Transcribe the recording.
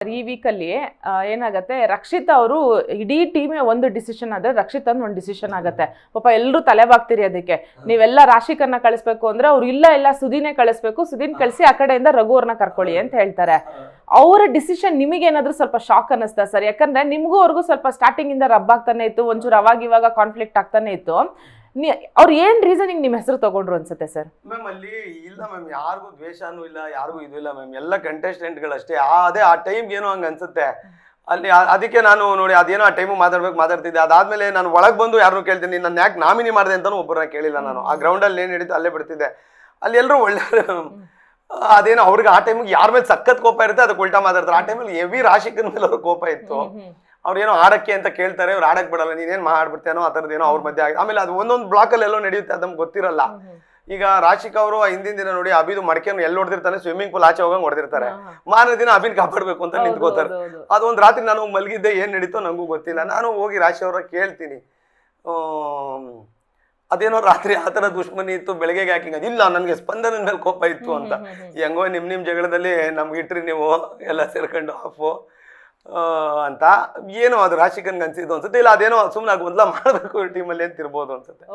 ಈ ವೀಕಲ್ಲಿ ಏನಾಗುತ್ತೆ, ರಕ್ಷಿತ್ ಅವರು ಇಡೀ ಟೀಮೇ ಒಂದು ಡಿಸಿಷನ್ ಆದ್ರೆ ರಕ್ಷಿತ್ ಅಂದ್ ಒಂದು ಡಿಸಿಷನ್ ಆಗುತ್ತೆ. ಪಾಪ ಎಲ್ಲರೂ ತಲೆ ಬಾಗ್ತೀರಿ ಅದಕ್ಕೆ. ನೀವೆಲ್ಲ ರಾಶಿಕನ್ನ ಕಳಿಸ್ಬೇಕು ಅಂದ್ರೆ ಅವ್ರು ಇಲ್ಲ ಸುದಿನೇ ಕಳಿಸ್ಬೇಕು, ಸುದಿನ್ ಕಳಿಸಿ ಆ ಕಡೆಯಿಂದ ರಘು ಅವ್ರನ್ನ ಕರ್ಕೊಳ್ಳಿ ಅಂತ ಹೇಳ್ತಾರೆ. ಅವರ ಡಿಸಿಷನ್ ನಿಮಗೆ ಏನಾದ್ರೂ ಸ್ವಲ್ಪ ಶಾಕ್ ಅನ್ನಿಸ್ತಾ ಸರ್? ಯಾಕಂದ್ರೆ ನಿಮ್ಗೂ ಅವ್ರಿಗೂ ಸ್ವಲ್ಪ ಸ್ಟಾರ್ಟಿಂಗ್ ಇಂದ ರಬ್ ಆಗ್ತಾನೆ ಇತ್ತು, ಒಂಚೂರು ಅವಾಗ ಇವಾಗ ಕಾನ್ಫ್ಲಿಕ್ಟ್ ಆಗ್ತಾನೆ ಇತ್ತು. ಅವ್ರು ಏನ್ ರೀಸನಿಂಗ್ ನಿಮ್ ಹೆಸರು ತಗೊಂಡ್ರು ಅನ್ಸುತ್ತೆ ಸರ್? ಮ್ಯಾಮ್ ಅಲ್ಲಿ ಇಲ್ಲ ಮ್ಯಾಮ್, ಯಾರಿಗೂ ದ್ವೇಷನೂ ಇಲ್ಲ, ಯಾರಿಗೂ ಇದು ಇಲ್ಲ ಮ್ಯಾಮ್. ಎಲ್ಲ ಕಂಟೆಸ್ಟೆಂಟ್ಗಳಷ್ಟೇ. ಅದೇ ಆ ಟೈಮ್ಗೆ ಏನೋ ಹಂಗೆ ಅನ್ಸುತ್ತೆ ಅಲ್ಲಿ. ಅದಕ್ಕೆ ನಾನು ನೋಡಿ ಅದೇನೋ ಆ ಟೈಮು ಮಾತಾಡ್ತಿದ್ದೆ. ಅದಾದ್ಮೇಲೆ ನಾನು ಒಳಗೆ ಬಂದು ಯಾರನ್ನು ಕೇಳ್ತೀನಿ, ನಾನು ಯಾಕೆ ನಾಮಿನಿ ಮಾಡಿದೆ ಅಂತಾನು ಒಬ್ಬರನ್ನ ಕೇಳಿಲ್ಲ ನಾನು. ಆ ಗ್ರೌಂಡಲ್ಲಿ ಏನು ನಡೀತು ಅಲ್ಲೇ ಬಿಡ್ತಿದ್ದೆ. ಅಲ್ಲಿ ಎಲ್ಲರೂ ಒಳ್ಳೆ ಅದೇನೋ ಅವ್ರಿಗೆ ಆ ಟೈಮಿಗೆ ಯಾರ ಮೇಲೆ ಸಖತ್ ಕೋಪ ಇರುತ್ತೆ, ಅದಕ್ಕೆ ಉಲ್ಟಾ ಮಾತಾಡ್ತಾರೆ. ಆ ಟೈಮಲ್ಲಿ ಹೆವಿ ರಾಶಿಕನ ಮೇಲೆ ಅವ್ರಿಗೆ ಕೋಪ ಇತ್ತು. ಅವ್ರೇನೋ ಆಡಕ್ಕೆ ಅಂತ ಕೇಳ್ತಾರೆ, ಅವ್ರು ಆಡಕ್ ಬಿಡಲ್ಲ, ನೀನೇನ್ ಮಾಡ್ಬಿಡ್ತೇನೋ ಆ ಥರದ್ದೇನೋ ಅವ್ರ ಮಧ್ಯೆ ಆಗಿದೆ. ಆಮೇಲೆ ಅದು ಒಂದೊಂದು ಬ್ಲಾಕಲ್ಲಿ ಎಲ್ಲೋ ನಡೆಯುತ್ತೆ, ಅದು ನಮ್ಗೆ ಗೊತ್ತಿರಲ್ಲ. ಈಗ ರಾಶಿಕ್ ಅವರು ಹಿಂದಿನ ದಿನ ನೋಡಿ ಅಭಿದು ಮಡಕೆಯನ್ನು ಎಲ್ಲಿ ಹೊಡೆದಿರ್ತಾನೆ, ಸ್ವಿಮ್ಮಿಂಗ್ ಪೂಲ್ ಆಚೆ ಹೋಗಂಗ್ ಹೊಡೆದಿರ್ತಾರೆ. ಮಾರನೇ ದಿನ ಅಭಿನ್ ಕಾಪಾಡ್ಬೇಕು ಅಂತ ನಿಂತ್ಕೋತಾರೆ. ಅದೊಂದು ರಾತ್ರಿ ನಾನು ಮಲಗಿದ್ದೆ, ಏನ್ ನಡೀತೋ ನಂಗೂ ಗೊತ್ತಿಲ್ಲ. ನಾನು ಹೋಗಿ ರಾಶಿ ಅವ್ರ ಕೇಳ್ತೀನಿ, ಅದೇನೋ ರಾತ್ರಿ ಆ ಥರ ದುಶ್ಮನಿ ಇತ್ತು, ಬೆಳಗ್ಗೆಗೆ ಹಾಕಿಂಗ್ ಅದಿಲ್ಲ, ನನಗೆ ಸ್ಪಂದನ ಮೇಲೆ ಕೋಪ ಇತ್ತು ಅಂತ. ಹೆಂಗೋ ನಿಮ್ ಜಗಳದಲ್ಲಿ ನಮ್ಗೆ ಇಟ್ರಿ ನೀವು ಎಲ್ಲ ಸೇರ್ಕೊಂಡು ಆಫು ಅಂತ ಏನೋ ಅದು ರಾಶಿಕನ್ಗೆ ಅನ್ಸಿದ್ದು ಅನ್ಸುತ್ತೆ. ಇಲ್ಲ ಅದೇನೋ ಸುಮ್ಮನೆ ಗೊಂದಲ ಮಾಡಬೇಕು ಟೀಮಲ್ಲಿ ಅಂತ ಇರ್ಬೋದು ಅನ್ಸುತ್ತೆ.